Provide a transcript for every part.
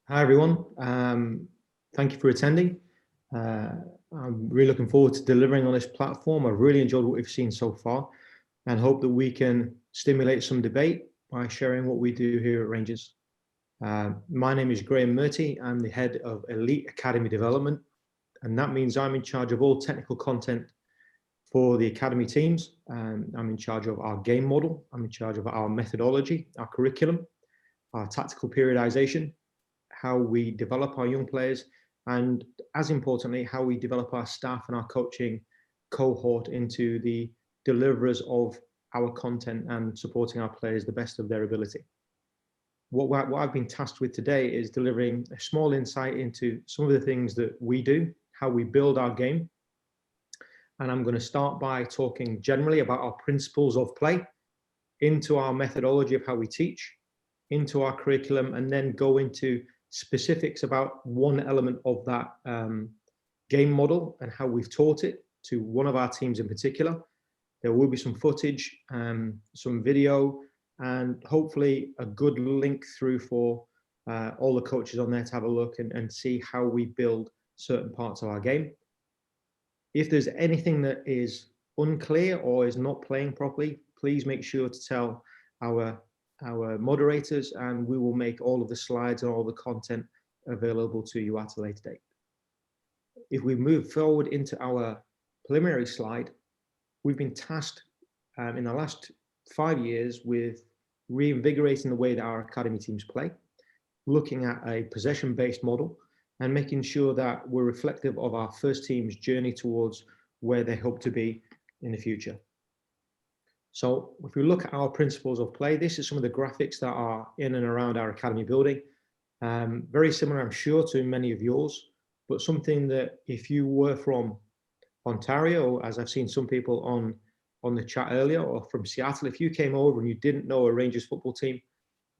Hi, everyone. Thank you for attending. I'm really looking forward to delivering on this platform. I've really enjoyed what we've seen so far and hope that we can stimulate some debate by sharing what we do here at Rangers. My name is Graham Murty. I'm the head of Elite Academy Development, and that means I'm in charge of all technical content for the academy teams. I'm in charge of our game model. I'm in charge of our methodology, our curriculum, our tactical periodization, how we develop our young players, and as importantly, how we develop our staff and our coaching cohort into the deliverers of our content and supporting our players the best of their ability. What I've been tasked with today is delivering a small insight into some of the things that we do, how we build our game. And I'm going to start by talking generally about our principles of play, into our methodology of how we teach, into our curriculum, and then go into specifics about one element of that game model and how we've taught it to one of our teams in particular. There will be some footage, some video, and hopefully a good link through for all the coaches on there to have a look and see how we build certain parts of our game. If there's anything that is unclear or is not playing properly, please make sure to tell our moderators, and we will make all of the slides and all the content available to you at a later date. If we move forward into our preliminary slide, we've been tasked in the last 5 years with reinvigorating the way that our academy teams play, looking at a possession-based model, and making sure that we're reflective of our first team's journey towards where they hope to be in the future. So if we look at our principles of play, this is some of the graphics that are in and around our academy building. Very similar, I'm sure, to many of yours, but something that if you were from Ontario, or as I've seen some people on the chat earlier, or from Seattle, if you came over and you didn't know a Rangers football team,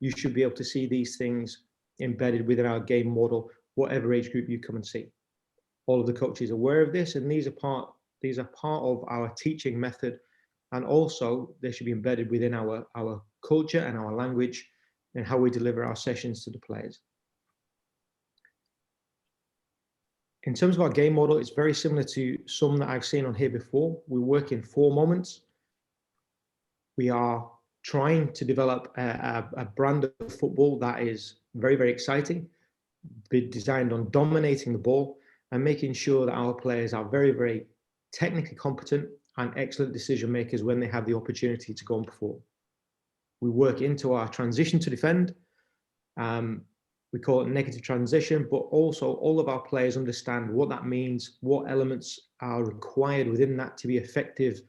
you should be able to see these things embedded within our game model, whatever age group you come and see. All of the coaches are aware of this, and these are part of our teaching method, and also they should be embedded within our culture and our language and how we deliver our sessions to the players. In terms of our game model, it's very similar to some that I've seen on here before. We work in 4 moments. We are trying to develop a brand of football that is very, very exciting, designed on dominating the ball and making sure that our players are very, very technically competent and excellent decision makers when they have the opportunity to go and perform. We work into our transition to defend. We call it negative transition, but also all of our players understand what that means, what elements are required within that to be effective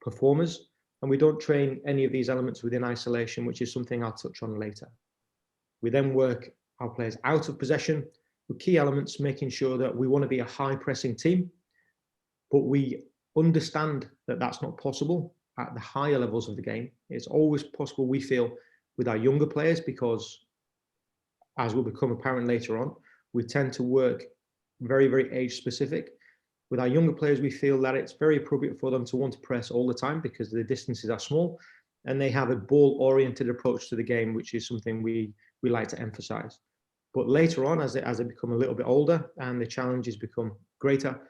performers. And we don't train any of these elements within isolation, which is something I'll touch on later. We then work our players out of possession with key elements, making sure that we want to be a high pressing team, but we understand that that's not possible at the higher levels of the game. It's always possible, we feel, with our younger players, because as will become apparent later on, we tend to work very, very age specific. With our younger players, we feel that it's very appropriate for them to want to press all the time because the distances are small and they have a ball-oriented approach to the game, which is something we like to emphasize. But later on, as they become a little bit older and the challenges become greater,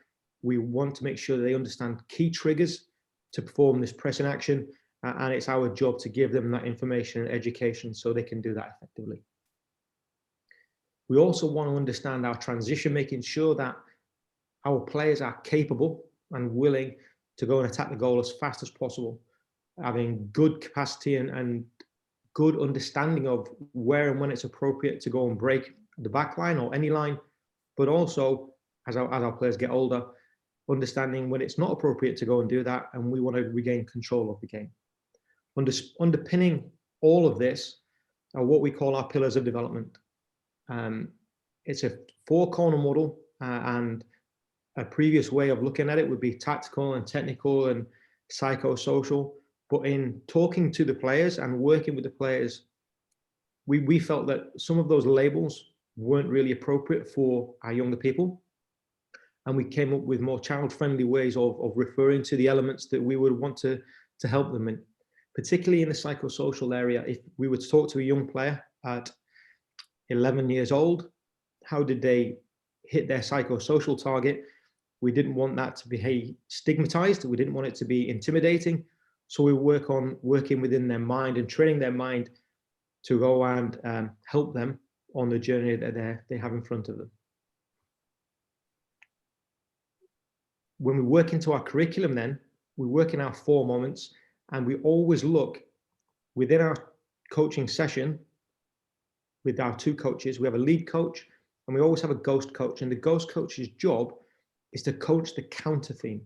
we want to make sure that they understand key triggers to perform this pressing action, and it's our job to give them that information and education so they can do that effectively. We also want to understand our transition, making sure that our players are capable and willing to go and attack the goal as fast as possible, having good capacity and good understanding of where and when it's appropriate to go and break the back line or any line, but also as our players get older, understanding when it's not appropriate to go and do that, and we want to regain control of the game. Underpinning all of this are what we call our pillars of development. It's a 4-corner model, and a previous way of looking at it would be tactical and technical and psychosocial. But in talking to the players and working with the players, we felt that some of those labels weren't really appropriate for our younger people. And we came up with more child-friendly ways of referring to the elements that we would want to help them in, particularly in the psychosocial area. If we were to talk to a young player at 11 years old, how did they hit their psychosocial target. We didn't want that to be stigmatized. We didn't want it to be intimidating. So we work on working within their mind and training their mind to go and help them on the journey that they have in front of them. When we work into our curriculum, then we work in our 4 moments, and we always look within our coaching session with our 2 coaches. We have a lead coach and we always have a ghost coach, and the ghost coach's job is to coach the counter theme.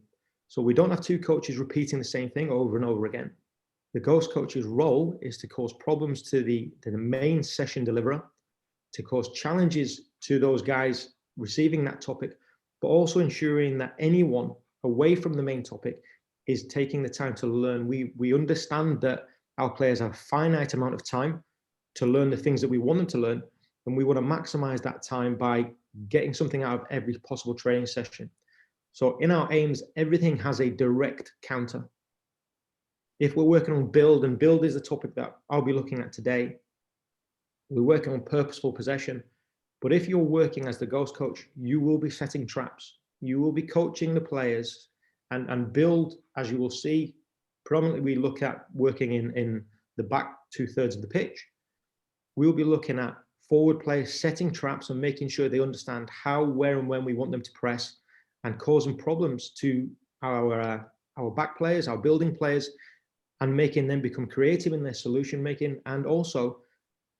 So we don't have 2 coaches repeating the same thing over and over again. The ghost coach's role is to cause problems to the main session deliverer, to cause challenges to those guys receiving that topic, but also ensuring that anyone away from the main topic is taking the time to learn. We understand that our players have a finite amount of time to learn the things that we want them to learn, and we want to maximize that time by getting something out of every possible training session. So in our aims, everything has a direct counter. If we're working on build, and build is the topic that I'll be looking at today, we're working on purposeful possession. But if you're working as the ghost coach, you will be setting traps. You will be coaching the players, and build, as you will see, predominantly we look at working in the back 2/3 of the pitch. We'll be looking at forward players setting traps and making sure they understand how, where, and when we want them to press, and causing problems to our back players, our building players, and making them become creative in their solution making, and also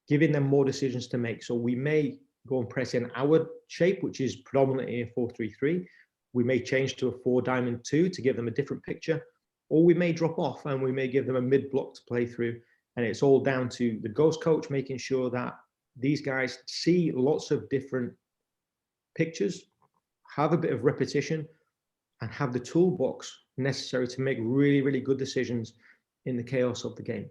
giving them more decisions to make. So we may go and press in our shape, which is predominantly a 4-3-3. We may change to a 4-diamond-2 to give them a different picture, or we may drop off and we may give them a mid block to play through. And it's all down to the ghost coach making sure that these guys see lots of different pictures, have a bit of repetition, and have the toolbox necessary to make really, really good decisions in the chaos of the game.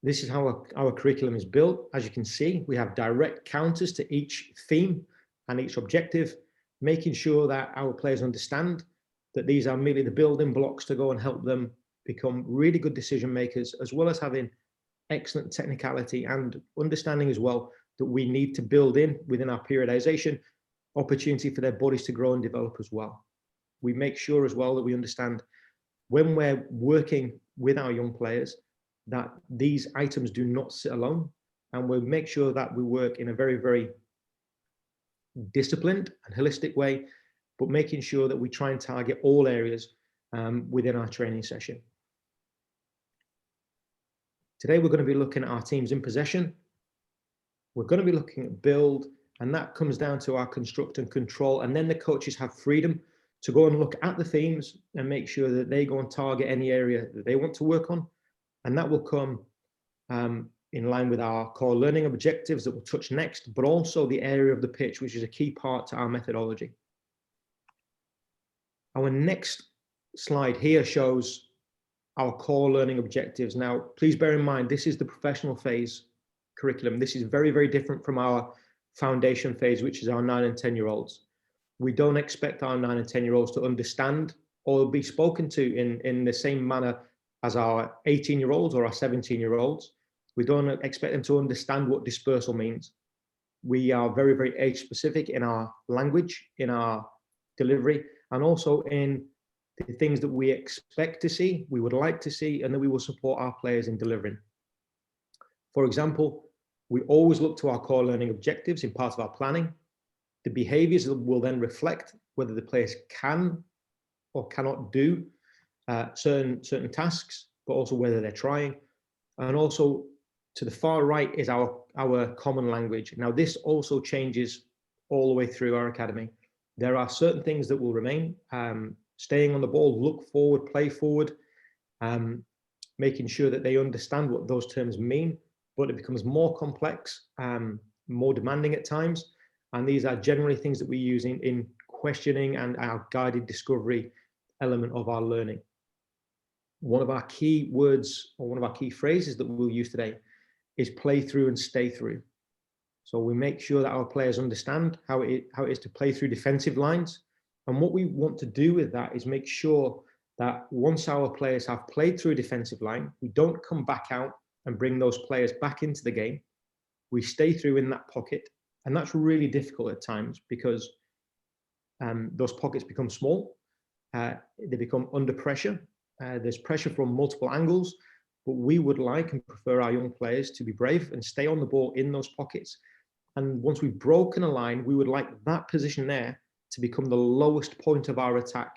This is how our curriculum is built. As you can see, we have direct counters to each theme and each objective, making sure that our players understand that these are merely the building blocks to go and help them become really good decision makers, as well as having excellent technicality and understanding as well that we need to build in within our periodization opportunity for their bodies to grow and develop as well. We make sure as well that we understand when we're working with our young players that these items do not sit alone, and we'll make sure that we work in a very, very disciplined and holistic way, but making sure that we try and target all areas within our training session. Today, we're going to be looking at our teams in possession. We're going to be looking at build, and that comes down to our construct and control. And then the coaches have freedom to go and look at the themes and make sure that they go and target any area that they want to work on. And that will come in line with our core learning objectives that we'll touch next, but also the area of the pitch, which is a key part to our methodology. Our next slide here shows our core learning objectives. Now, please bear in mind, this is the professional phase curriculum. This is very, very different from our foundation phase, which is our 9 and 10-year-olds. We don't expect our 9 and 10-year-olds to understand or be spoken to in the same manner as our 18-year-olds or our 17-year-olds. We don't expect them to understand what dispersal means. We are very, very age specific in our language, in our delivery, and also in the things that we expect to see, we would like to see, and that we will support our players in delivering. For example, we always look to our core learning objectives in part of our planning. The behaviors will then reflect whether the players can or cannot do certain tasks, but also whether they're trying. And also to the far right is our common language. Now, this also changes all the way through our academy. There are certain things that will remain, staying on the ball, look forward, play forward, making sure that they understand what those terms mean, but it becomes more complex, more demanding at times. And these are generally things that we use in questioning and our guided discovery element of our learning. One of our key words, or one of our key phrases that we'll use today, is play through and stay through. So we make sure that our players understand how it is to play through defensive lines. And what we want to do with that is make sure that once our players have played through a defensive line, we don't come back out and bring those players back into the game. we stay through in that pocket. And that's really difficult at times because those pockets become small. They become under pressure. There's pressure from multiple angles, but we would like and prefer our young players to be brave and stay on the ball in those pockets. And once we've broken a line, we would like that position there to become the lowest point of our attack.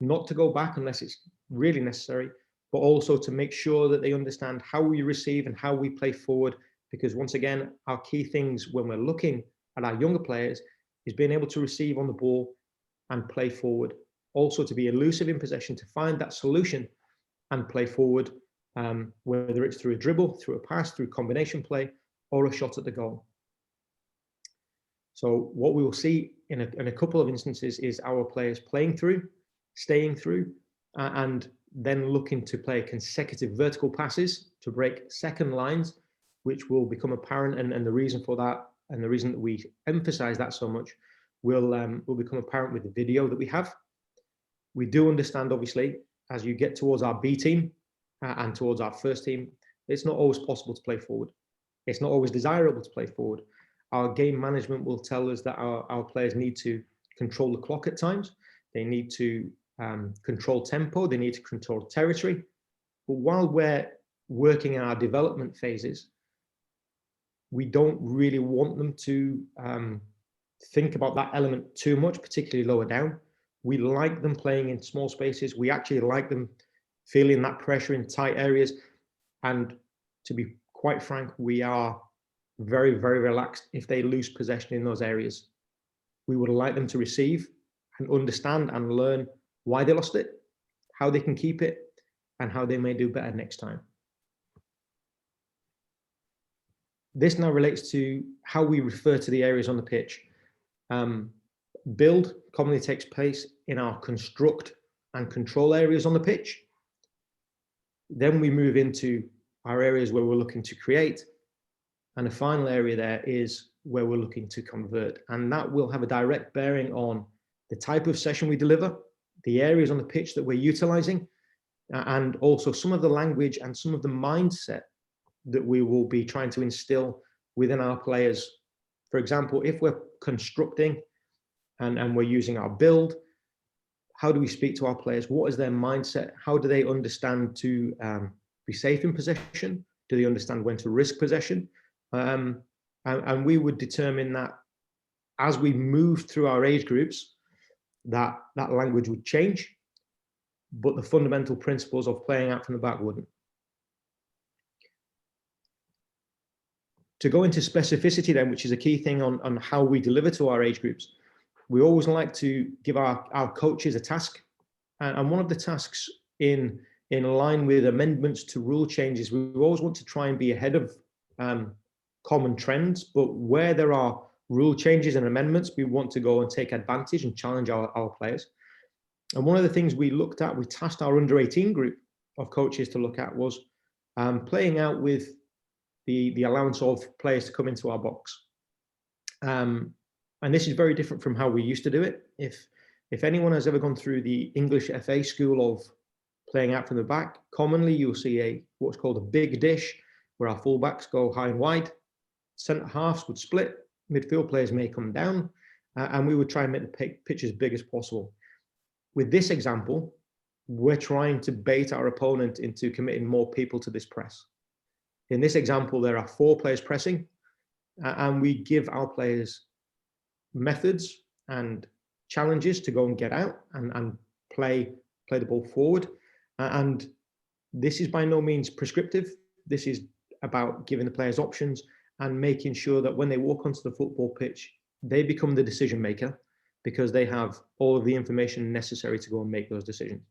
Not to go back unless it's really necessary, but also to make sure that they understand how we receive and how we play forward. Because once again, our key things when we're looking at our younger players is being able to receive on the ball and play forward. Also to be elusive in possession, to find that solution and play forward, whether it's through a dribble, through a pass, through combination play, or a shot at the goal. So what we will see in a couple of instances is our players playing through, staying through, and then looking to play consecutive vertical passes to break second lines, which will become apparent. And the reason for that, and the reason that we emphasize that so much, will become apparent with the video that we have. We do understand, obviously, as you get towards our B team and towards our first team, it's not always possible to play forward. It's not always desirable to play forward. Our game management will tell us that our players need to control the clock at times. They need to control tempo. They need to control territory. But while we're working in our development phases, we don't really want them to think about that element too much, particularly lower down. We like them playing in small spaces. We actually like them feeling that pressure in tight areas. And to be quite frank, we are very, very relaxed if they lose possession in those areas. We would like them to receive and understand and learn why they lost it, how they can keep it, and how they may do better next time. This now relates to how we refer to the areas on the pitch. Build commonly takes place in our construct and control areas on the pitch. Then we move into our areas where we're looking to create. And the final area there is where we're looking to convert. And that will have a direct bearing on the type of session we deliver, the areas on the pitch that we're utilizing, and also some of the language and some of the mindset that we will be trying to instill within our players. For example, if we're constructing and we're using our build, how do we speak to our players? What is their mindset? How do they understand to be safe in possession? Do they understand when to risk possession? And we would determine that as we move through our age groups, that language would change, but the fundamental principles of playing out from the back wouldn't. To go into specificity then, which is a key thing on how we deliver to our age groups, we always like to give our coaches a task. And one of the tasks in line with amendments to rule changes, we always want to try and be ahead of common trends, but where there are rule changes and amendments, we want to go and take advantage and challenge our players. And one of the things we looked at, we tasked our under 18 group of coaches to look at was playing out with the allowance of players to come into our box. And this is very different from how we used to do it. If anyone has ever gone through the English FA school of playing out from the back, commonly you'll see what's called a big dish, where our fullbacks go high and wide, centre halves would split, midfield players may come down, and we would try and make the pitch as big as possible. With this example, we're trying to bait our opponent into committing more people to this press. In this example, there are 4 players pressing, and we give our players methods and challenges to go and get out and play the ball forward. And this is by no means prescriptive. This is about giving the players options and making sure that when they walk onto the football pitch, they become the decision maker because they have all of the information necessary to go and make those decisions.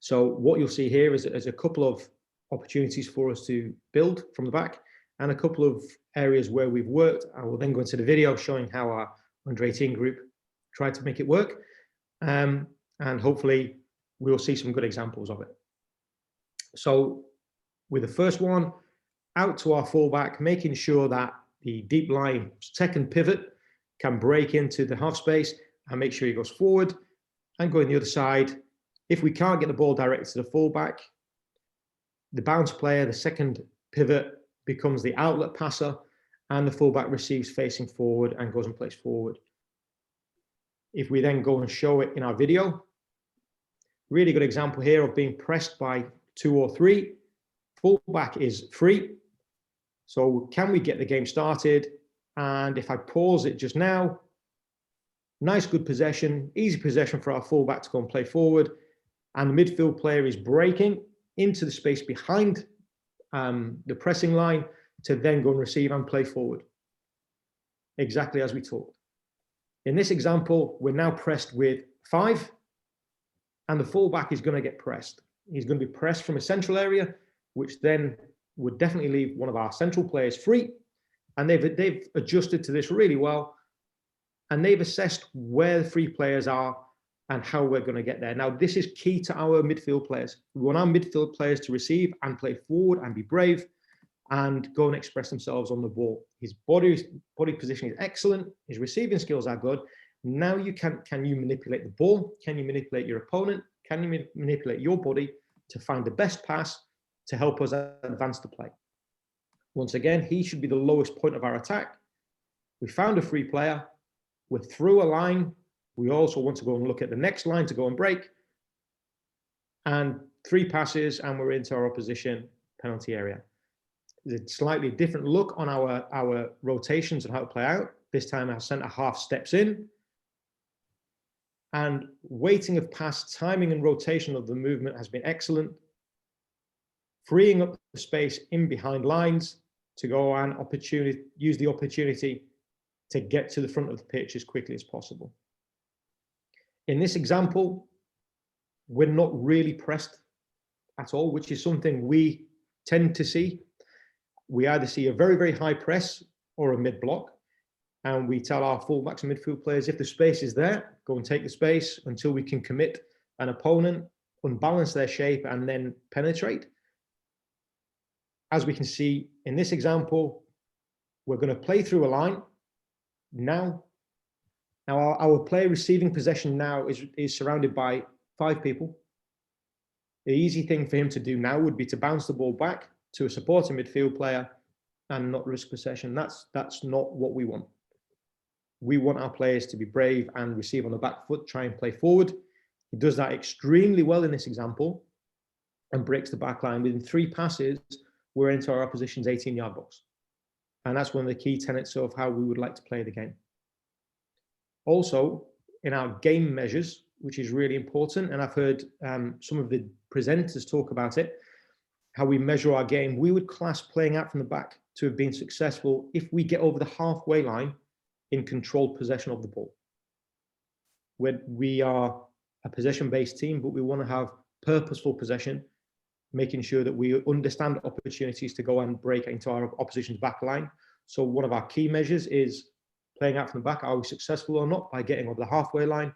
So what you'll see here is a couple of opportunities for us to build from the back and a couple of areas where we've worked. I will then go into the video showing how our under 18 group tried to make it work. And hopefully we'll see some good examples of it. So with the first one, out to our fullback, making sure that the deep line second pivot can break into the half space and make sure he goes forward and go on the other side. If we can't get the ball directed to the fullback, the bounce player, the second pivot, becomes the outlet passer, and the fullback receives facing forward and goes and plays forward. If we then go and show it in our video, really good example here of being pressed by 2 or 3. Fullback is free. So can we get the game started? And if I pause it just now, nice, good possession, easy possession for our fullback to go and play forward. And the midfield player is breaking into the space behind the pressing line to then go and receive and play forward. Exactly as we talked. In this example, we're now pressed with 5, and the fullback is going to get pressed. He's going to be pressed from a central area, which then would definitely leave one of our central players free. And they've adjusted to this really well. And they've assessed where the free players are and how we're going to get there. Now, this is key to our midfield players. We want our midfield players to receive and play forward and be brave and go and express themselves on the ball. His body position is excellent. His receiving skills are good. Now can you manipulate the ball? Can you manipulate your opponent? Can you manipulate your body to find the best pass to help us advance the play? Once again, he should be the lowest point of our attack. We found a free player. We're through a line. We also want to go and look at the next line to go and break. And 3 passes, and we're into our opposition penalty area. It's a slightly different look on our rotations and how to play out. This time our centre half steps in. And weighting of pass, timing and rotation of the movement has been excellent. Freeing up the space in behind lines to go and use the opportunity to get to the front of the pitch as quickly as possible. In this example, we're not really pressed at all, which is something we tend to see. We either see a very, very high press or a mid block, and we tell our fullbacks and midfield players, if the space is there, go and take the space until we can commit an opponent, unbalance their shape, and then penetrate. As we can see in this example, we're going to play through a line now. Now our player receiving possession now is surrounded by 5 people. The easy thing for him to do now would be to bounce the ball back to a supporting midfield player and not risk possession. That's not what we want. We want our players to be brave and receive on the back foot, try and play forward. He does that extremely well in this example and breaks the back line. Within 3 passes, we're into our opposition's 18-yard box. And that's one of the key tenets of how we would like to play the game. Also, in our game measures, which is really important, and I've heard some of the presenters talk about it, how we measure our game, we would class playing out from the back to have been successful if we get over the halfway line in controlled possession of the ball. We are a possession-based team, but we want to have purposeful possession, making sure that we understand opportunities to go and break into our opposition's back line. So one of our key measures is playing out from the back. Are we successful or not by getting over the halfway line?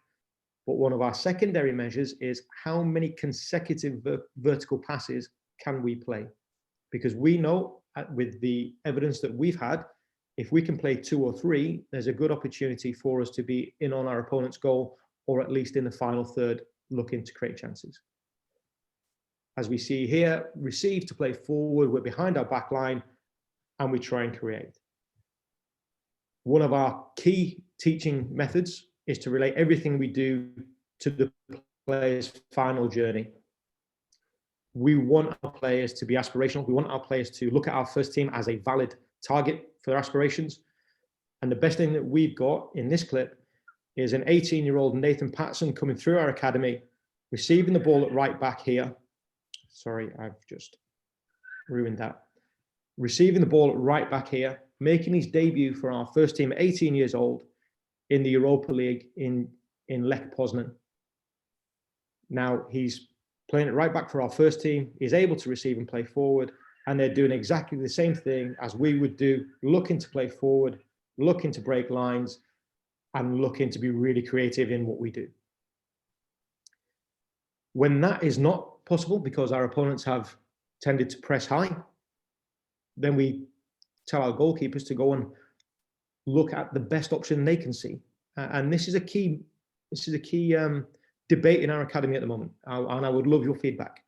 But one of our secondary measures is how many consecutive vertical passes can we play? Because we know with the evidence that we've had, if we can play 2 or 3, there's a good opportunity for us to be in on our opponent's goal, or at least in the final third, looking to create chances. As we see here, receive to play forward, we're behind our back line, and we try and create. One of our key teaching methods is to relate everything we do to the player's final journey. We want our players to be aspirational. We want our players to look at our first team as a valid target for their aspirations. And the best thing that we've got in this clip is an 18-year-old Nathan Patson coming through our academy, receiving the ball at right back here. Sorry, I've just ruined that. Receiving the ball at right back here, making his debut for our first team at 18 years old in the Europa League in Lech Poznan. Now he's playing it right back for our first team. He's able to receive and play forward, and they're doing exactly the same thing as we would do, looking to play forward, looking to break lines, and looking to be really creative in what we do. When that is not possible because our opponents have tended to press high, then we tell our goalkeepers to go and look at the best option they can see. And this is a key debate in our academy at the moment, and I would love your feedback.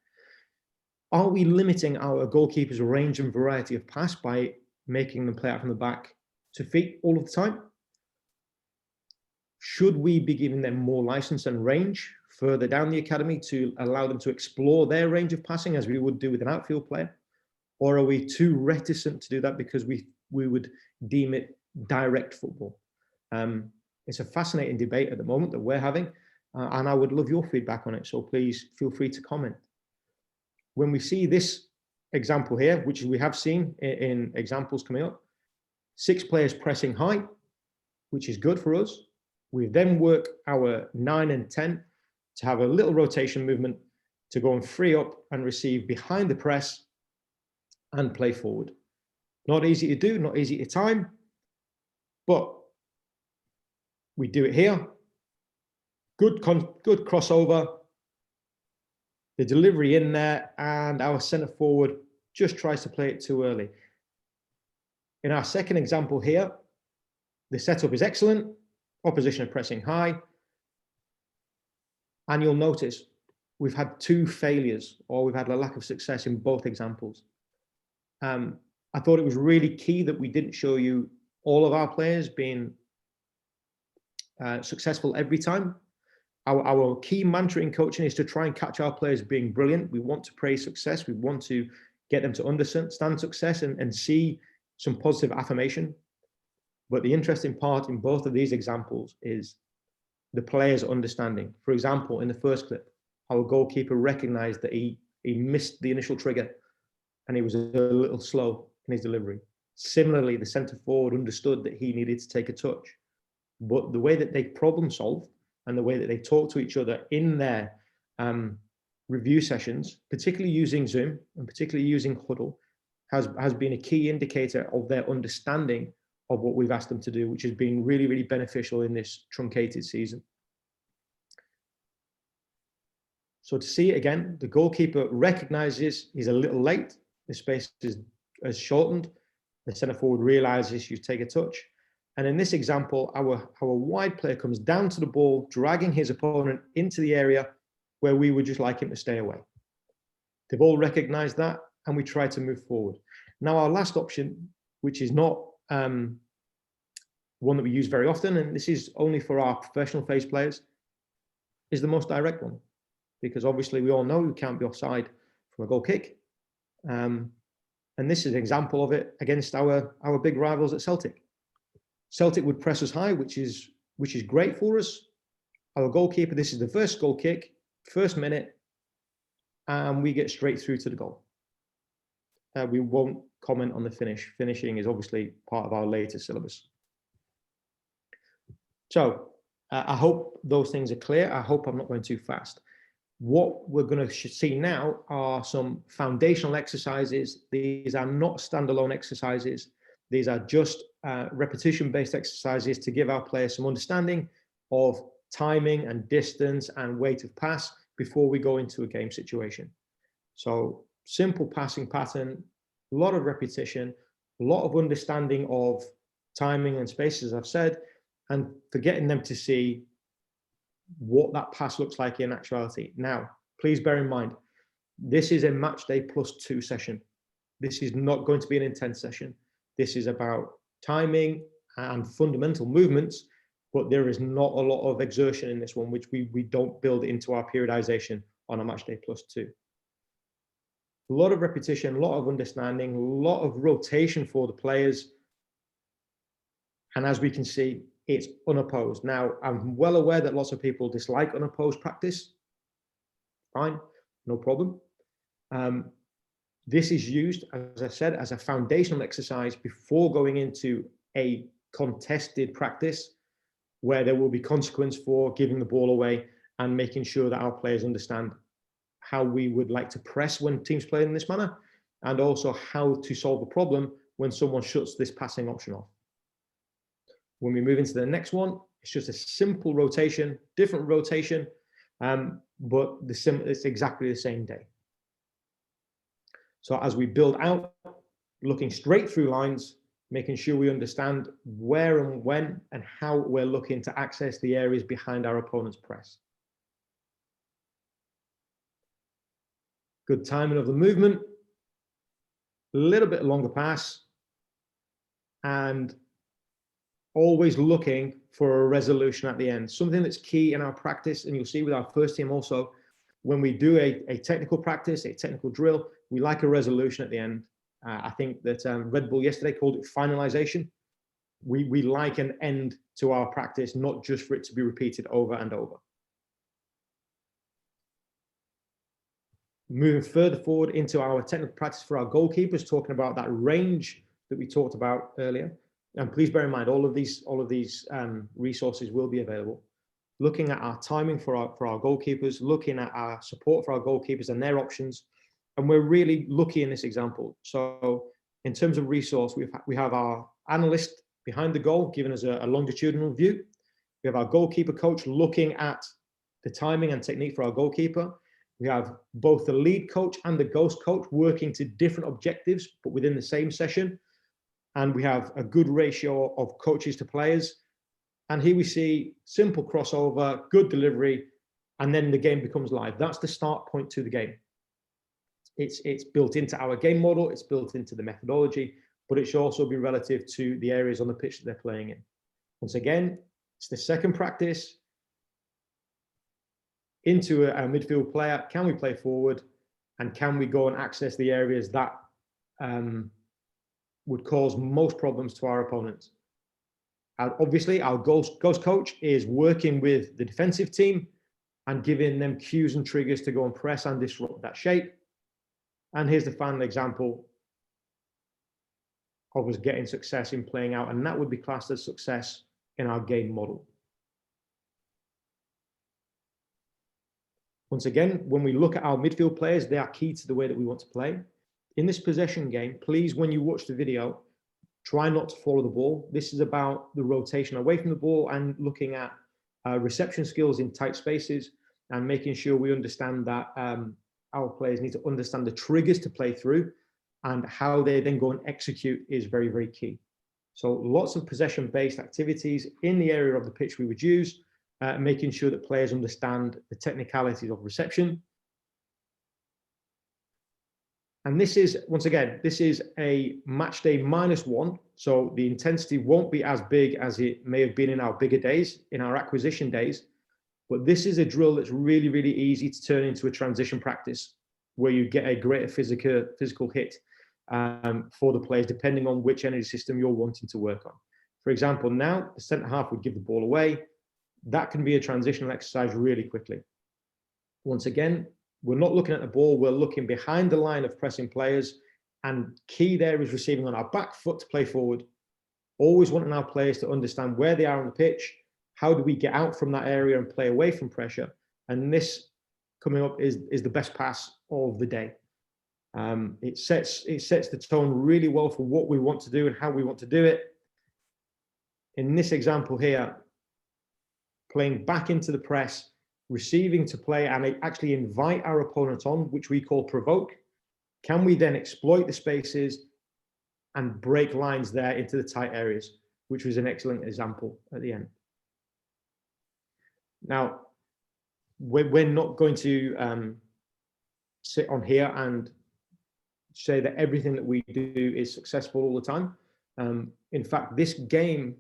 Are we limiting our goalkeepers' range and variety of pass by making them play out from the back to feet all of the time? Should we be giving them more license and range further down the academy to allow them to explore their range of passing as we would do with an outfield player? Or are we too reticent to do that because we would deem it direct football? It's a fascinating debate at the moment that we're having, and I would love your feedback on it. So please feel free to comment. When we see this example here, which we have seen in examples coming up, 6 players pressing high, which is good for us. We then work our 9 and 10 to have a little rotation movement to go and free up and receive behind the press and play forward. Not easy to do, not easy to time, but we do it here. Good crossover, the delivery in there, and our centre forward just tries to play it too early. In our second example here, the setup is excellent, opposition are pressing high, and you'll notice we've had 2 failures, or we've had a lack of success in both examples. I thought it was really key that we didn't show you all of our players being successful every time. Our key mantra in coaching is to try and catch our players being brilliant. We want to praise success. We want to get them to understand success and see some positive affirmation. But the interesting part in both of these examples is the players understanding. For example, in the first clip, our goalkeeper recognized that he missed the initial trigger and he was a little slow in his delivery. Similarly, the centre forward understood that he needed to take a touch. But the way that they problem solve and the way that they talk to each other in their review sessions, particularly using Zoom and particularly using Huddle, has been a key indicator of their understanding of what we've asked them to do, which has been really, really beneficial in this truncated season. So to see it again, the goalkeeper recognizes he's a little late, the space is shortened, the centre forward realizes you take a touch. And in this example, our wide player comes down to the ball, dragging his opponent into the area where we would just like him to stay away. They've all recognized that, and we try to move forward. Now, our last option, which is not one that we use very often, and this is only for our professional phase players, is the most direct one. Because obviously we all know you can't be offside from a goal kick. And this is an example of it against our big rivals at Celtic. Celtic would press us high, which is great for us. Our goalkeeper, this is the first goal kick, first minute, and we get straight through to the goal. We won't comment on the finish. Finishing is obviously part of our later syllabus. So I hope those things are clear. I hope I'm not going too fast. What we're going to see now are some foundational exercises. These are not standalone exercises. These are just repetition-based exercises to give our players some understanding of timing and distance and weight of pass before we go into a game situation. So simple passing pattern, a lot of repetition, a lot of understanding of timing and space, as I've said, and for getting them to see what that pass looks like in actuality. Now, please bear in mind, this is a match day +2 session. This is not going to be an intense session. This is about timing and fundamental movements, but there is not a lot of exertion in this one, which we don't build into our periodization on a match day +2. A lot of repetition, a lot of understanding, a lot of rotation for the players. And as we can see, it's unopposed. Now, I'm well aware that lots of people dislike unopposed practice. Fine, no problem. This is used, as I said, as a foundational exercise before going into a contested practice where there will be consequence for giving the ball away and making sure that our players understand how we would like to press when teams play in this manner, and also how to solve a problem when someone shuts this passing option off. When we move into the next one, it's just a simple rotation, different rotation, but it's exactly the same day. So as we build out, looking straight through lines, making sure we understand where and when and how we're looking to access the areas behind our opponent's press. good timing of the movement, a little bit longer pass, and always looking for a resolution at the end. Something that's key in our practice, and you'll see with our first team also, when we do a technical practice, a technical drill, we like a resolution at the end. I think that Red Bull yesterday called it finalization. We like an end to our practice, not just for it to be repeated over and over. Moving further forward into our technical practice for our goalkeepers, talking about that range that we talked about earlier. And please bear in mind, all of these resources will be available. Looking at our timing for our goalkeepers, looking at our support for our goalkeepers and their options. And we're really lucky in this example. So in terms of resource, we have our analyst behind the goal, giving us a longitudinal view. We have our goalkeeper coach looking at the timing and technique for our goalkeeper. We have both the lead coach and the ghost coach working to different objectives, but within the same session. And we have a good ratio of coaches to players. And here we see simple crossover, good delivery, and then the game becomes live. That's the start point to the game. It's built into our game model, it's built into the methodology, but it should also be relative to the areas on the pitch that they're playing in. Once again, it's the second practice. Into a midfield player, can we play forward? And can we go and access the areas that would cause most problems to our opponents? Obviously, our ghost coach is working with the defensive team and giving them cues and triggers to go and press and disrupt that shape. And here's the final example of us getting success in playing out, and that would be classed as success in our game model. Once again, when we look at our midfield players, they are key to the way that we want to play. In this possession game, please, when you watch the video, try not to follow the ball. This is about the rotation away from the ball and looking at reception skills in tight spaces and making sure we understand that our players need to understand the triggers to play through, and how they then go and execute is very, very key. So lots of possession-based activities in the area of the pitch we would use, making sure that players understand the technicalities of reception. And this is, once again, this is a match day -1. So the intensity won't be as big as it may have been in our bigger days, in our acquisition days. But this is a drill that's really, really easy to turn into a transition practice where you get a greater physical hit for the players, depending on which energy system you're wanting to work on. For example, now the centre half would give the ball away. That can be a transitional exercise really quickly. Once again, we're not looking at the ball, we're looking behind the line of pressing players, and key there is receiving on our back foot to play forward. Always wanting our players to understand where they are on the pitch, how do we get out from that area and play away from pressure. And this coming up is the best pass of the day. It sets the tone really well for what we want to do and how we want to do it. In this example here, playing back into the press, receiving to play and actually invite our opponent on, which we call provoke. Can we then exploit the spaces and break lines there into the tight areas, which was an excellent example at the end. Now, we're not going to sit on here and say that everything that we do is successful all the time. In fact, this game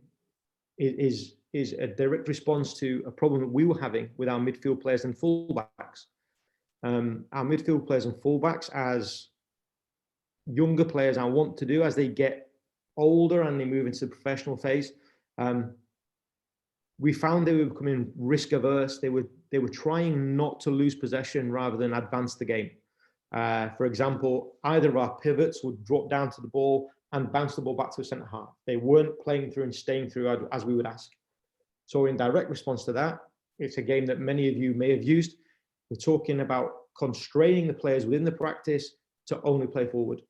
is a direct response to a problem that we were having with our midfield players and fullbacks. Our midfield players and fullbacks, as younger players, I want to do as they get older and they move into the professional phase, we found they were becoming risk averse. They were trying not to lose possession rather than advance the game. For example, either of our pivots would drop down to the ball and bounce the ball back to a centre half. They weren't playing through and staying through as we would ask. So in direct response to that, it's a game that many of you may have used. We're talking about constraining the players within the practice to only play forward.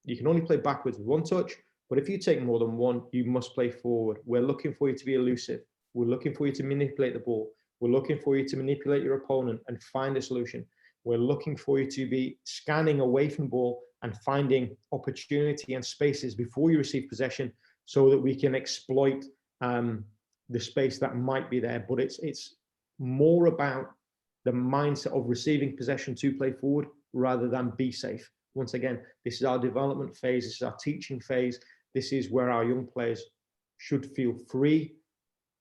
You can only play backwards with one touch, but if you take more than one, you must play forward. We're looking for you to be elusive. We're looking for you to manipulate the ball. We're looking for you to manipulate your opponent and find a solution. We're looking for you to be scanning away from the ball and finding opportunity and spaces before you receive possession so that we can exploit the space that might be there. But it's more about the mindset of receiving possession to play forward rather than be safe. Once again, this is our development phase, this is our teaching phase, this is where our young players should feel free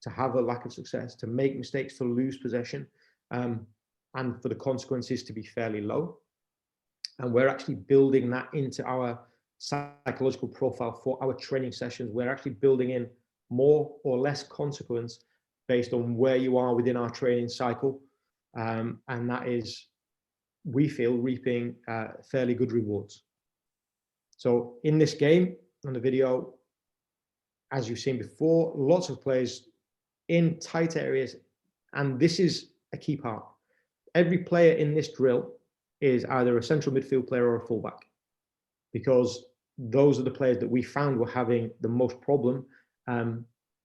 to have a lack of success, to make mistakes, to lose possession, and for the consequences to be fairly low. And we're actually building that into our psychological profile for our training sessions. We're actually building in more or less consequence based on where you are within our training cycle. And that is, we feel, reaping fairly good rewards. So in this game, on the video, as you've seen before, lots of players in tight areas, and this is a key part. Every player in this drill is either a central midfield player or a fullback, because those are the players that we found were having the most problem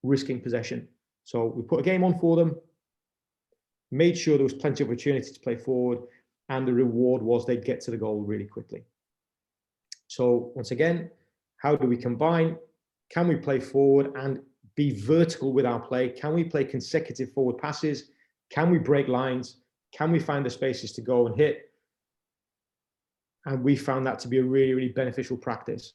risking possession. So we put a game on for them, made sure there was plenty of opportunity to play forward, and the reward was they'd get to the goal really quickly. So once again, how do we combine? Can we play forward and be vertical with our play? Can we play consecutive forward passes? Can we break lines? Can we find the spaces to go and hit? And we found that to be a really, really beneficial practice.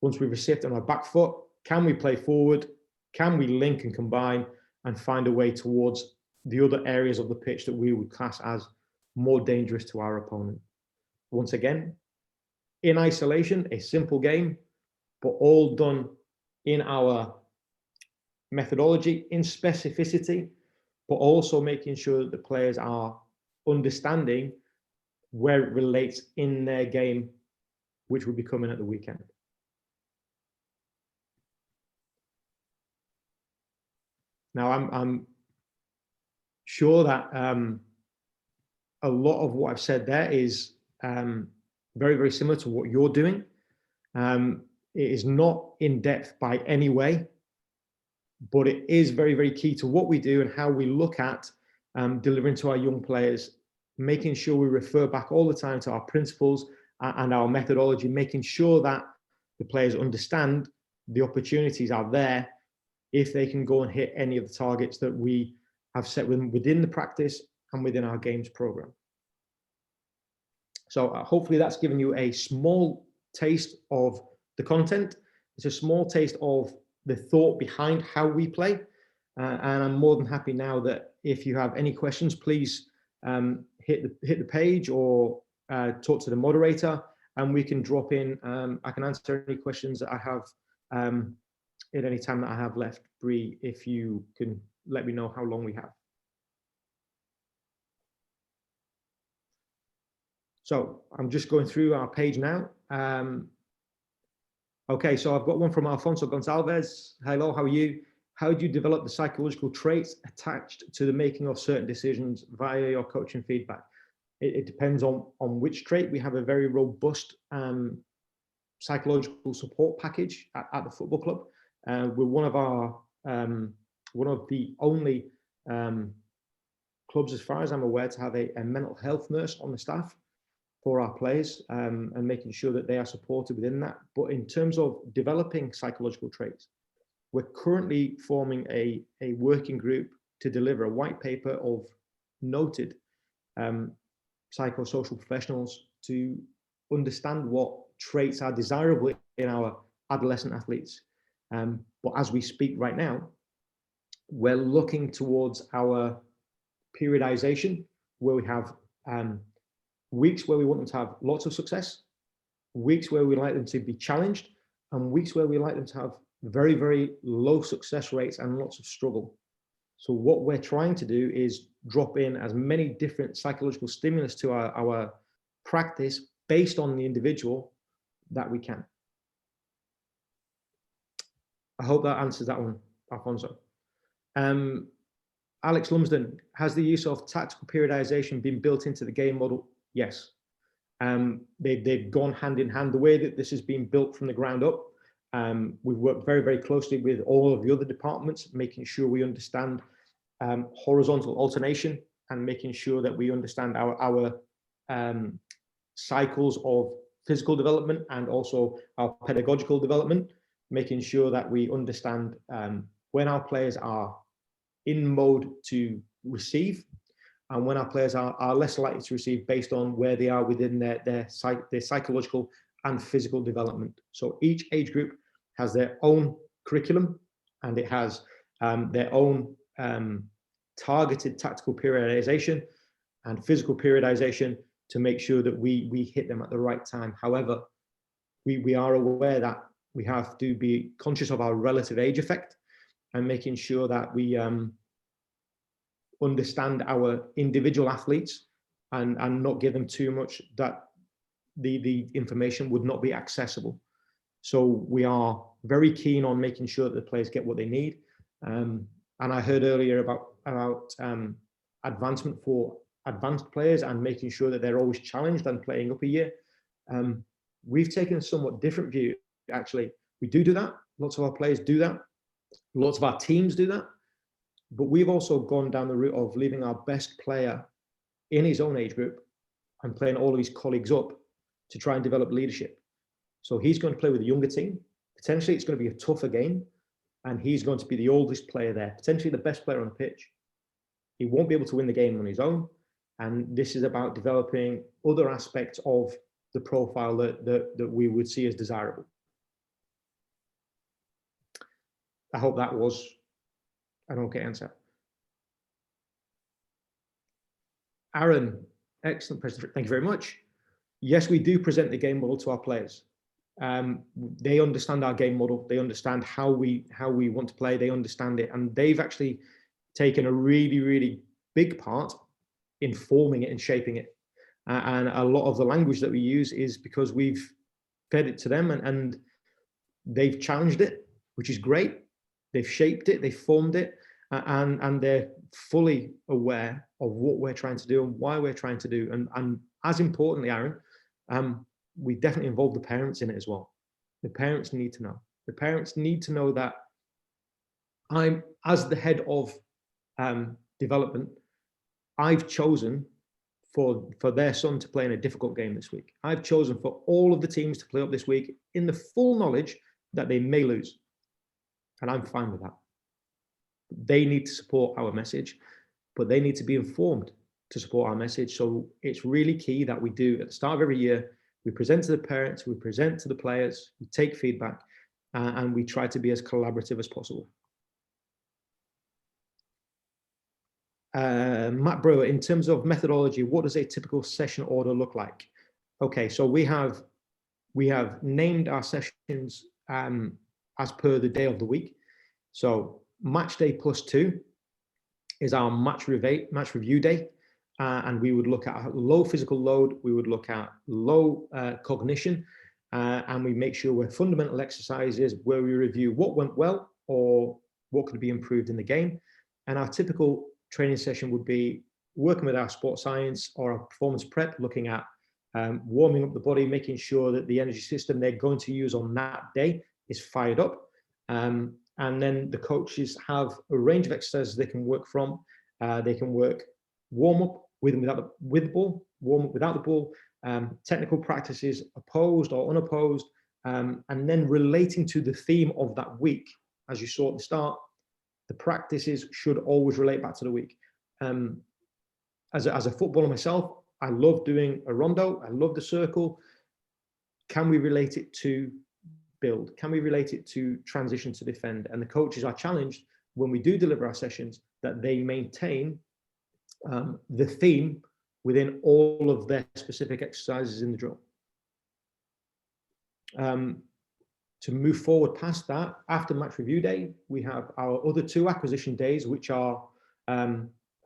Once we've received on our back foot, can we play forward? Can we link and combine and find a way towards the other areas of the pitch that we would class as more dangerous to our opponent? Once again, in isolation, a simple game, but all done in our methodology, in specificity, but also making sure that the players are understanding where it relates in their game, which will be coming at the weekend. Now, I'm sure that a lot of what I've said there is very, very similar to what you're doing. It is not in depth by any way, but it is very, very key to what we do and how we look at delivering to our young players, making sure we refer back all the time to our principles and our methodology, making sure that the players understand the opportunities are there if they can go and hit any of the targets that we have set within the practice and within our games program. So hopefully that's given you a small taste of the content. It's a small taste of the thought behind how we play. And I'm more than happy now that if you have any questions, please hit the page or talk to the moderator, and we can drop in. I can answer any questions that I have at any time that I have left. Bree, if you can let me know how long we have. So I'm just going through our page now. Okay, so I've got one from Alfonso Gonzalez. Hello, how are you? How do you develop the psychological traits attached to the making of certain decisions via your coaching feedback? It depends on which trait. We have a very robust psychological support package at the football club. We're one of the only clubs, as far as I'm aware, to have a mental health nurse on the staff for our players, and making sure that they are supported within that. But in terms of developing psychological traits, we're currently forming a working group to deliver a white paper of noted psychosocial professionals to understand what traits are desirable in our adolescent athletes. But as we speak right now, we're looking towards our periodization, where we have weeks where we want them to have lots of success, weeks where we like them to be challenged, and weeks where we like them to have very, very low success rates and lots of struggle. So what we're trying to do is drop in as many different psychological stimulus to our practice based on the individual that we can. I hope that answers that one, Alfonso. Alex Lumsden, has the use of tactical periodization been built into the game model? Yes. They've gone hand in hand. The way that this has been built from the ground up, we've worked very, very closely with all of the other departments, making sure we understand horizontal alternation and making sure that we understand our cycles of physical development and also our pedagogical development, making sure that we understand when our players are in mode to receive and when our players are less likely to receive based on where they are within their psychological and physical development. So each age group has their own curriculum, and it has their own targeted tactical periodization and physical periodization to make sure that we hit them at the right time. However, we are aware that we have to be conscious of our relative age effect and making sure that we understand our individual athletes and not give them too much that the information would not be accessible. So we are very keen on making sure that the players get what they need. And I heard earlier about advancement for advanced players and making sure that they're always challenged and playing up a year. We've taken a somewhat different view, actually. We do that. Lots of our players do that. Lots of our teams do that. But we've also gone down the route of leaving our best player in his own age group and playing all of his colleagues up to try and develop leadership. So he's going to play with a younger team. Potentially it's going to be a tougher game, and he's going to be the oldest player there, potentially the best player on the pitch. He won't be able to win the game on his own. And this is about developing other aspects of the profile that we would see as desirable. I hope that was an okay answer. Aaron, excellent presentation. Thank you very much. Yes, we do present the game model to our players. They understand our game model. They understand how we want to play. They understand it, and they've actually taken a really, really big part in forming it and shaping it. And a lot of the language that we use is because we've fed it to them, and they've challenged it, which is great. They've shaped it, they've formed it, and they're fully aware of what we're trying to do and why we're trying to do. And as importantly, Aaron, we definitely involve the parents in it as well. The parents need to know. The parents need to know that I'm, as the head of development, I've chosen for their son to play in a difficult game this week. I've chosen for all of the teams to play up this week in the full knowledge that they may lose. And I'm fine with that. They need to support our message, but they need to be informed to support our message. So it's really key that we do at the start of every year, we present to the parents, we present to the players, we take feedback, and we try to be as collaborative as possible. Matt Brewer, in terms of methodology, what does a typical session order look like? Okay, so we have named our sessions as per the day of the week. So match day +2 is our match review day. And we would look at low physical load, we would look at low cognition, and we make sure we're fundamental exercises where we review what went well or what could be improved in the game. And our typical training session would be working with our sports science or our performance prep, looking at warming up the body, making sure that the energy system they're going to use on that day is fired up. And then the coaches have a range of exercises they can work from. They can work warm up with and without with the ball, warm up without the ball, technical practices opposed or unopposed, and then relating to the theme of that week. As you saw at the start, the practices should always relate back to the week. As a footballer myself, I love doing a rondo, I love the circle. Can we relate it to build? Can we relate it to transition to defend? And the coaches are challenged when we do deliver our sessions that they maintain the theme within all of their specific exercises in the drill. To move forward past that, after match review day, we have our other 2 acquisition days, which are a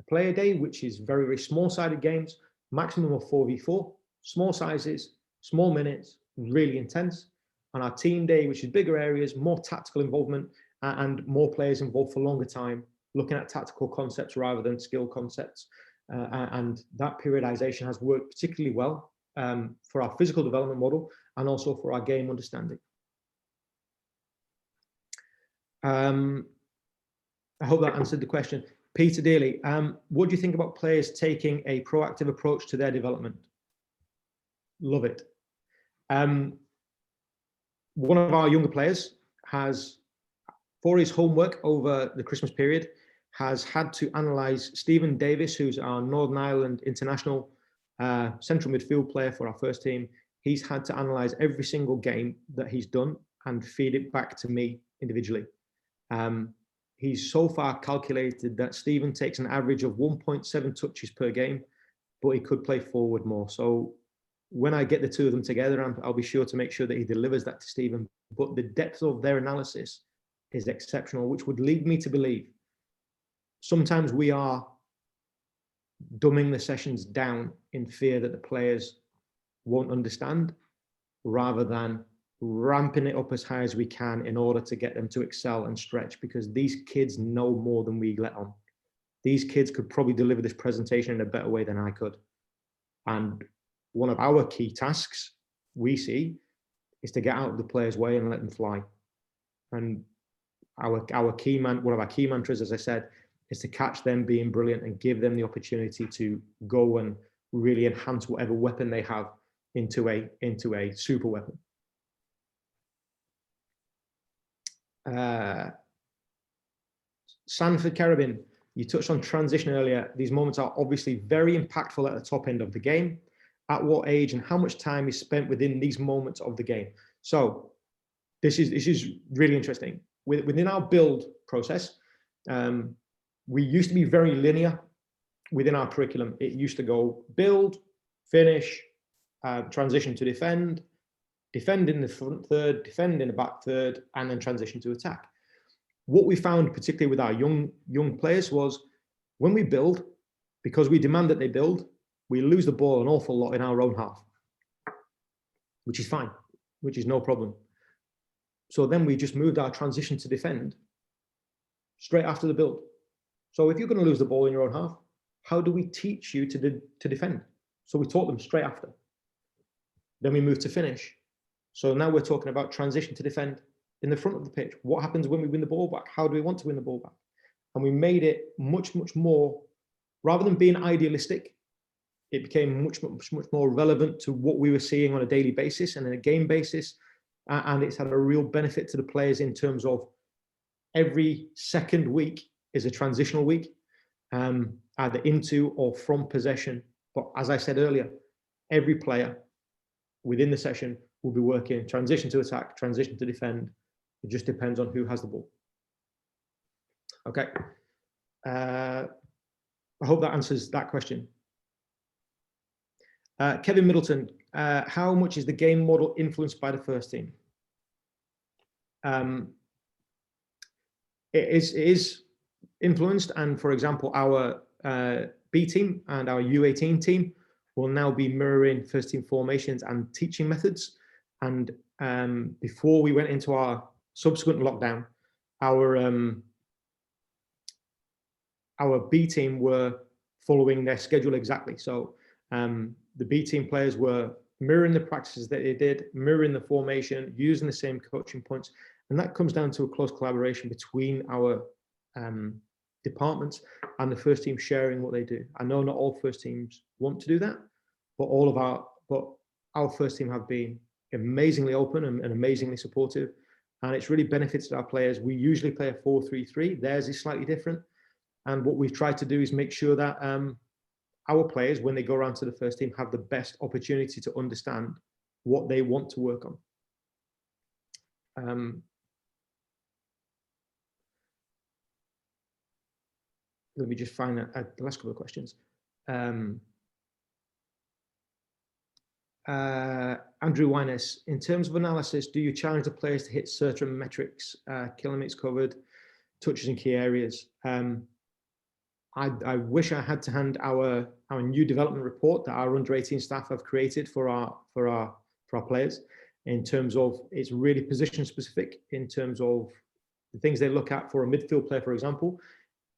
player day, which is very, very small-sided games, maximum of 4v4, small sizes, small minutes, really intense. And our team day, which is bigger areas, more tactical involvement, and more players involved for longer time, looking at tactical concepts rather than skill concepts. And that periodization has worked particularly well for our physical development model and also for our game understanding. I hope that answered the question. Peter Daly, what do you think about players taking a proactive approach to their development? Love it. One of our younger players has, for his homework over the Christmas period, has had to analyse Stephen Davis, who's our Northern Ireland international central midfield player for our first team. He's had to analyse every single game that he's done and feed it back to me individually. He's so far calculated that Stephen takes an average of 1.7 touches per game, but he could play forward more. So when I get the two of them together, I'll be sure to make sure that he delivers that to Stephen. But the depth of their analysis is exceptional, which would lead me to believe sometimes we are dumbing the sessions down in fear that the players won't understand, rather than ramping it up as high as we can in order to get them to excel and stretch, because these kids know more than we let on. These kids could probably deliver this presentation in a better way than I could. And one of our key tasks we see is to get out of the players' way and let them fly. And one of our key mantras, as I said, is to catch them being brilliant and give them the opportunity to go and really enhance whatever weapon they have into a super weapon. Sanford Carabin, you touched on transition earlier. These moments are obviously very impactful at the top end of the game. At what age and how much time is spent within these moments of the game? So this is really interesting. Within our build process, we used to be very linear within our curriculum. It used to go build, finish, transition to defend, defend in the front third, defend in the back third, and then transition to attack. What we found, particularly with our young players, was when we build, because we demand that they build, we lose the ball an awful lot in our own half, which is fine, which is no problem. So then we just moved our transition to defend straight after the build. So if you're going to lose the ball in your own half, how do we teach you to defend? So we taught them straight after. Then we moved to finish. So now we're talking about transition to defend in the front of the pitch. What happens when we win the ball back? How do we want to win the ball back? And we made it much, much more, rather than being idealistic, it became much, much, much more relevant to what we were seeing on a daily basis and on a game basis. And it's had a real benefit to the players in terms of every second week is a transitional week, either into or from possession. But as I said earlier, every player within the session will be working transition to attack, transition to defend. It just depends on who has the ball. Okay. I hope that answers that question. Kevin Middleton, how much is the game model influenced by the first team? It is influenced, and for example, our B team and our U18 team will now be mirroring first team formations and teaching methods. And before we went into our subsequent lockdown, our B team were following their schedule exactly. So the B team players were mirroring the practices that they did, mirroring the formation, using the same coaching points. And that comes down to a close collaboration between our departments and the first team sharing what they do. I know not all first teams want to do that, but our first team have been amazingly open and amazingly supportive, and it's really benefited our players. We usually play a 4-3-3. Theirs is slightly different, and what we've tried to do is make sure that our players, when they go around to the first team, have the best opportunity to understand what they want to work on. Let me just find the last couple of questions. Andrew Wyness, in terms of analysis, do you challenge the players to hit certain metrics, kilometers covered, touches in key areas? I wish I had to hand our new development report that our under 18 staff have created for our players, in terms of it's really position specific in terms of the things they look at for a midfield player, for example.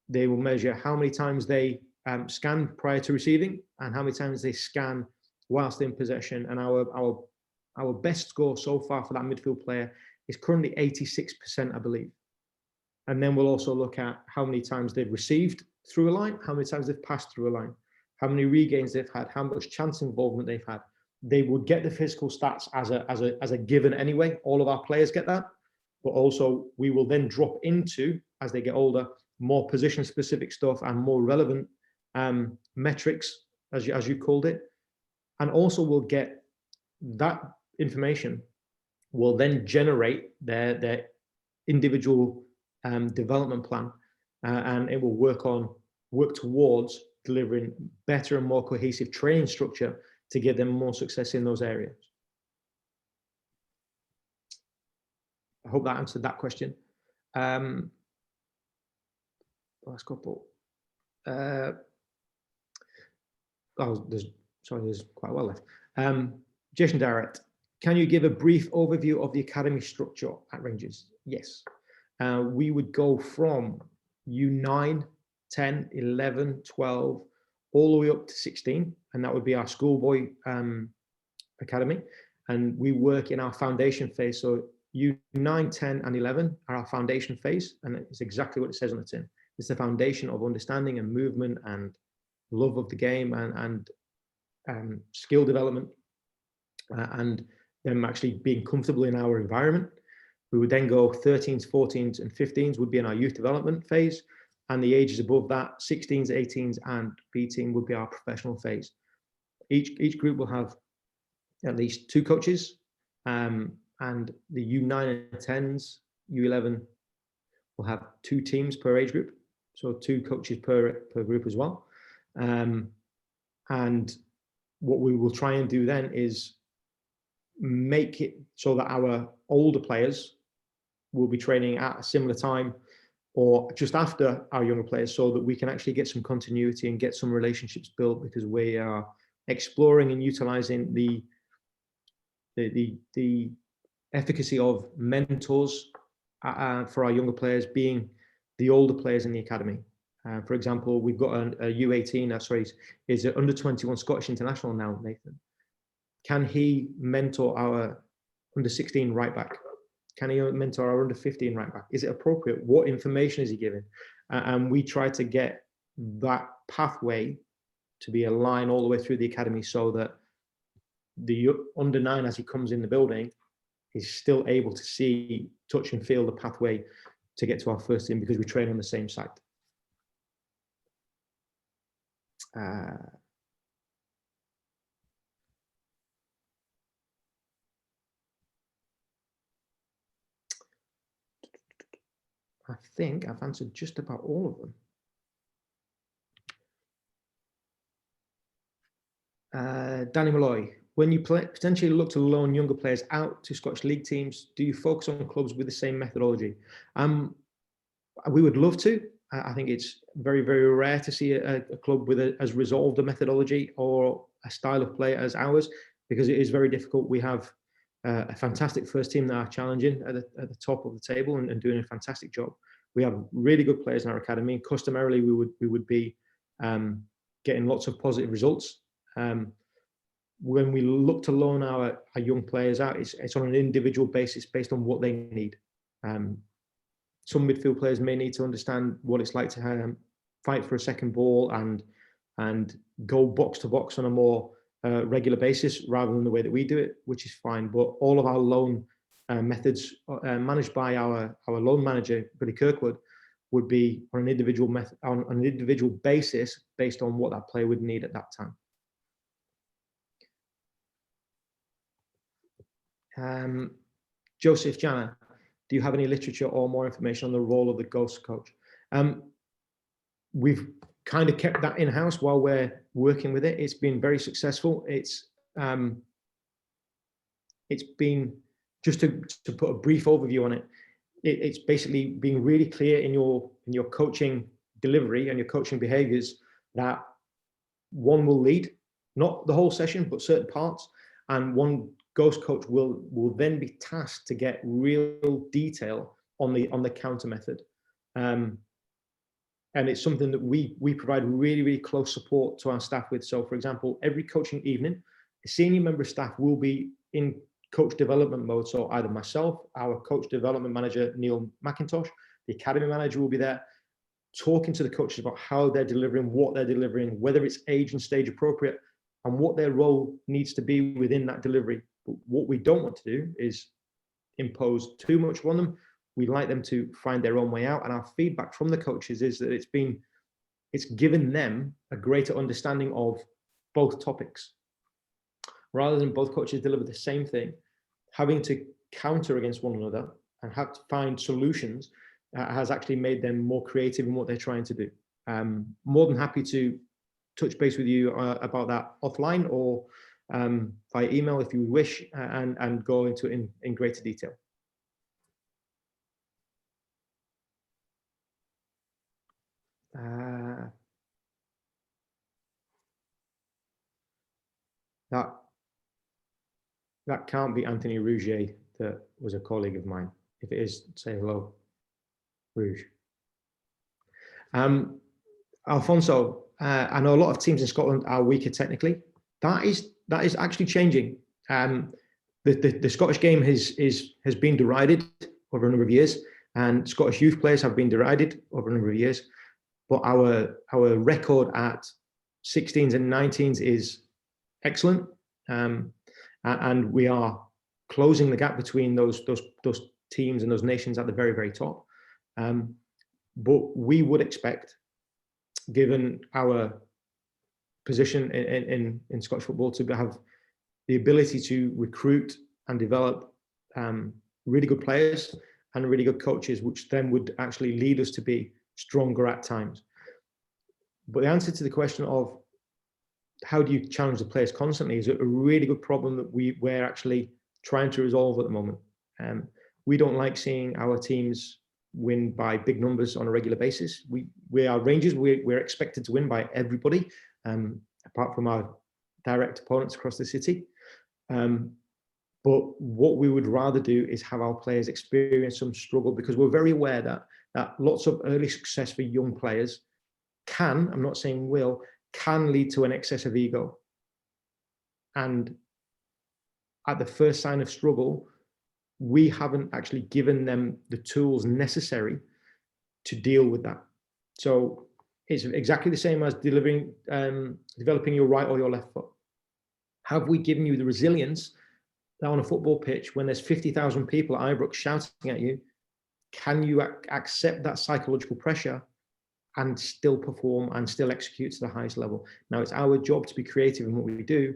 They will measure how many times they scan prior to receiving and how many times they scan whilst in possession. And our best score so far for that midfield player is currently 86%, I believe. And then we'll also look at how many times they've received through a line, how many times they've passed through a line, how many regains they've had, how much chance involvement they've had. They would get the physical stats as a given anyway. All of our players get that, but also we will then drop into, as they get older, more position specific stuff and more relevant metrics, as you called it. And also we'll get that information will then generate their individual development plan, and it will work towards delivering better and more cohesive training structure to give them more success in those areas. I hope that answered that question. Last couple. There's quite a while left. Jason Darrett, can you give a brief overview of the academy structure at Rangers? Yes. We would go from U9, 10, 11, 12, all the way up to 16, and that would be our schoolboy academy. And we work in our foundation phase. So U9, 10, and 11 are our foundation phase, and it's exactly what it says on the tin. It's the foundation of understanding and movement and love of the game and skill development, and them actually being comfortable in our environment. We would then go 13s, 14s, and 15s would be in our youth development phase, and the ages above that, 16s, 18s, and B team would be our professional phase. Each group will have at least 2 coaches, and the U9 and 10s, U11 will have 2 teams per age group, so 2 coaches per group as well. And what we will try and do then is make it so that our older players will be training at a similar time or just after our younger players, so that we can actually get some continuity and get some relationships built, because we are exploring and utilizing the efficacy of mentors for our younger players being the older players in the academy. For example, we've got a U18, is an under 21 Scottish international now, Nathan. Can he mentor our under 16 right back? Can he mentor our under 15 right back? Is it appropriate? What information is he giving? And we try to get that pathway to be aligned all the way through the academy, so that the under 9, as he comes in the building, is still able to see, touch and feel the pathway to get to our first team, because we train on the same site. I think I've answered just about all of them. Danny Malloy, when you potentially look to loan younger players out to Scottish League teams, do you focus on clubs with the same methodology? We would love to. I think it's very, very rare to see a club with as resolved a methodology or a style of play as ours, because it is very difficult. We have a fantastic first team that are challenging at the top of the table and doing a fantastic job. We have really good players in our academy. Customarily, we would be getting lots of positive results. When we look to loan our young players out, it's on an individual basis based on what they need. Some midfield players may need to understand what it's like to fight for a second ball and go box to box on a more regular basis, rather than the way that we do it, which is fine. But all of our loan methods managed by our loan manager, Billy Kirkwood, would be on an individual basis based on what that player would need at that time. Joseph Jana, do you have any literature or more information on the role of the ghost coach? We've kind of kept that in-house while we're working with it. It's been very successful. It's been, just to put a brief overview on it, it's basically being really clear in your coaching delivery and your coaching behaviors, that one will lead, not the whole session, but certain parts, and one ghost coach will then be tasked to get real detail on the counter method. And it's something that we provide really, really close support to our staff with. So for example, every coaching evening, a senior member of staff will be in coach development mode. So either myself, our coach development manager, Neil McIntosh, the academy manager will be there talking to the coaches about how they're delivering, what they're delivering, whether it's age and stage appropriate, and what their role needs to be within that delivery. But what we don't want to do is impose too much on them. We like them to find their own way out. And our feedback from the coaches is that it's given them a greater understanding of both topics. Rather than both coaches deliver the same thing, having to counter against one another and have to find solutions has actually made them more creative in what they're trying to do. More than happy to touch base with you about that offline or via email if you wish, and go into it in greater detail. That can't be Anthony Rougier, that was a colleague of mine. If it is, say hello, Rouge. Alfonso, I know a lot of teams in Scotland are weaker technically. That is actually changing. The Scottish game has been derided over a number of years, and Scottish youth players have been derided over a number of years. But our record at 16s and 19s is excellent, and we are closing the gap between those teams and those nations at the very, very top. But we would expect, given our position in Scottish football, to have the ability to recruit and develop really good players and really good coaches, which then would actually lead us to be stronger at times. But the answer to the question of how do you challenge the players constantly is a really good problem that we're actually trying to resolve at the moment. We don't like seeing our teams win by big numbers on a regular basis. We are Rangers. We're expected to win by everybody, apart from our direct opponents across the city. But what we would rather do is have our players experience some struggle, because we're very aware that lots of early success for young players can, I'm not saying will, can lead to an excess of ego. And at the first sign of struggle, we haven't actually given them the tools necessary to deal with that. So it's exactly the same as developing your right or your left foot. Have we given you the resilience that on a football pitch, when there's 50,000 people at Ibrox shouting at you, can you accept that psychological pressure and still perform and still execute to the highest level? Now, it's our job to be creative in what we do.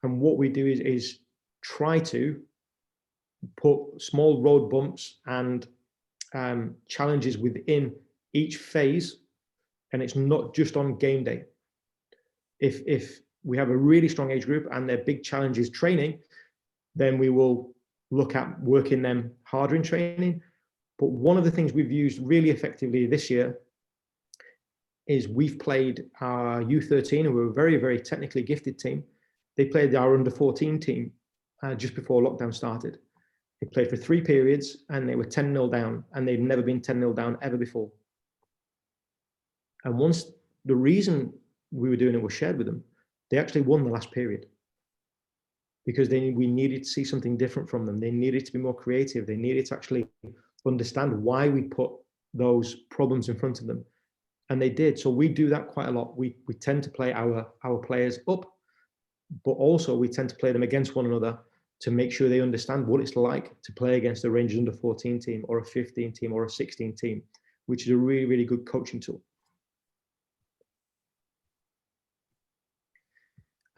And what we do is try to put small road bumps and challenges within each phase. And it's not just on game day. If we have a really strong age group and their big challenge is training, then we will look at working them harder in training. But one of the things we've used really effectively this year is we've played our U13, who were a very, very technically gifted team. They played our under-14 team just before lockdown started. They played for 3 periods and they were 10-0 down, and they'd never been 10-0 down ever before. And once the reason we were doing it was shared with them, they actually won the last period, because we needed to see something different from them. They needed to be more creative. They needed to actually understand why we put those problems in front of them. And they did. So we do that quite a lot. We tend to play our players up, but also we tend to play them against one another to make sure they understand what it's like to play against a Rangers under-14 team or a 15 team or a 16 team, which is a really, really good coaching tool.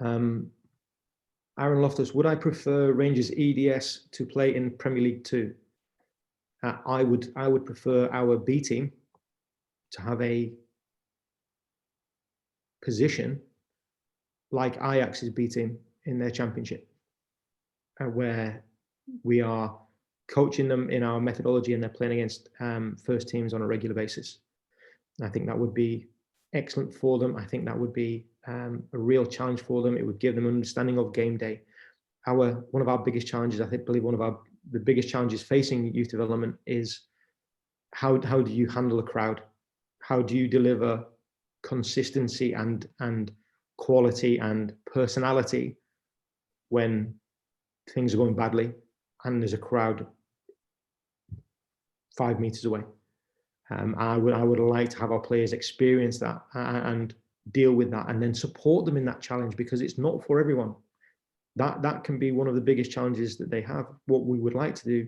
Aaron Loftus, would I prefer Rangers EDS to play in Premier League 2? I would prefer our B team to have a position like Ajax's B team in their championship, where we are coaching them in our methodology and they're playing against first teams on a regular basis. I think that would be excellent for them. I think that would be a real challenge for them. It would give them an understanding of game day. One of our biggest challenges, I believe one of the biggest challenges facing youth development is how do you handle a crowd? How do you deliver consistency and quality and personality when things are going badly and there's a crowd 5 meters away? I would like to have our players experience that and deal with that, and then support them in that challenge, because it's not for everyone. That can be one of the biggest challenges that they have. What we would like to do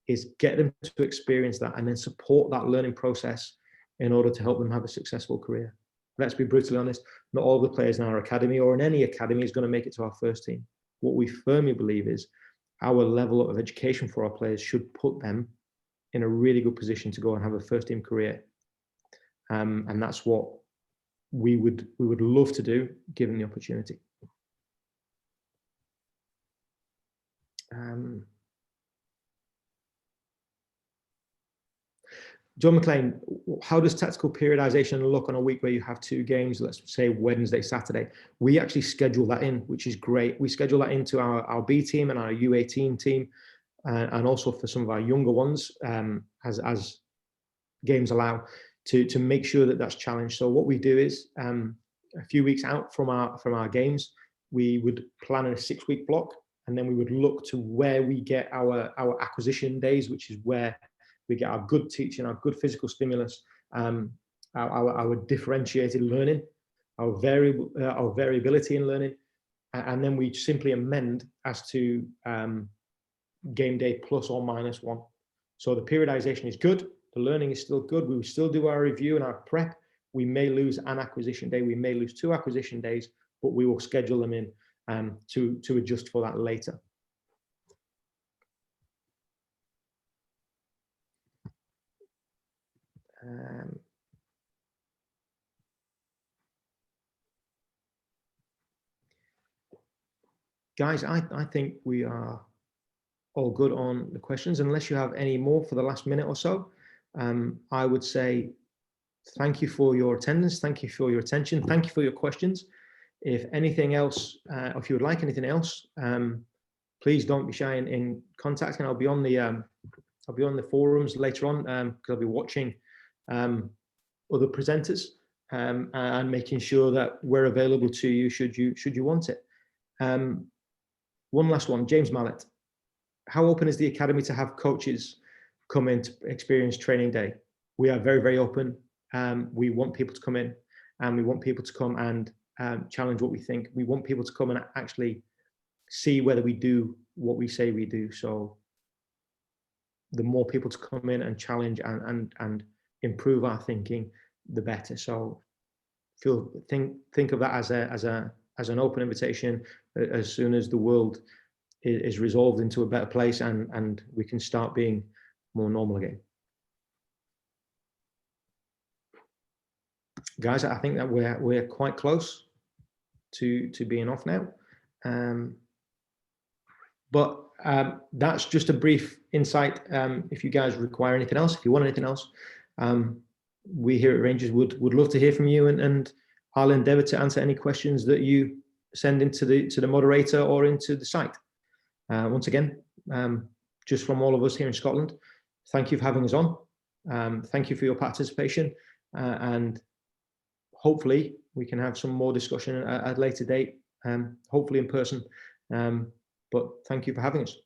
is get them to experience that and then support that learning process in order to help them have a successful career. Let's be brutally honest, not all the players in our academy or in any academy is going to make it to our first team. What we firmly believe is our level of education for our players should put them in a really good position to go and have a first team career. And that's what we would love to do, given the opportunity. John McLean, how does tactical periodization look on a week where you have 2 games, let's say Wednesday, Saturday? We actually schedule that in, which is great. We schedule that into our B team and our U18 team, and also for some of our younger ones, as games allow, to make sure that that's challenged. So what we do is, a few weeks out from our games, we would plan in a 6-week block, and then we would look to where we get our acquisition days, which is where we get our good teaching, our good physical stimulus, our differentiated learning, our variability in learning, and then we simply amend as to game day plus or minus 1. So the periodization is good, the learning is still good, we will still do our review and our prep. We may lose an acquisition day, we may lose 2 acquisition days, but we will schedule them in to adjust for that later. Guys, I think we are all good on the questions. Unless you have any more for the last minute or so, I would say thank you for your attendance, thank you for your attention, thank you for your questions. If anything else, if you would like anything else, please don't be shy in contacting. I'll be on the forums later on, because I'll be watching other presenters and making sure that we're available to you should you want it. One last one, James Mallet. How open is the academy to have coaches come in to experience training day? We are very, very open. We want people to come in, and we want people to come and challenge what we think. We want people to come and actually see whether we do what we say we do. So the more people to come in and challenge and improve our thinking, the better. So think of that as an open invitation. As soon as the world is resolved into a better place and we can start being more normal again. Guys, I think that we're quite close to being off now. But that's just a brief insight. If you guys require anything else, if you want anything else, we here at Rangers would love to hear from you, and I'll endeavour to answer any questions that you send into the moderator or into the site. Once again, just from all of us here in Scotland, thank you for having us on. Thank you for your participation, and hopefully we can have some more discussion at a later date, hopefully in person. But thank you for having us.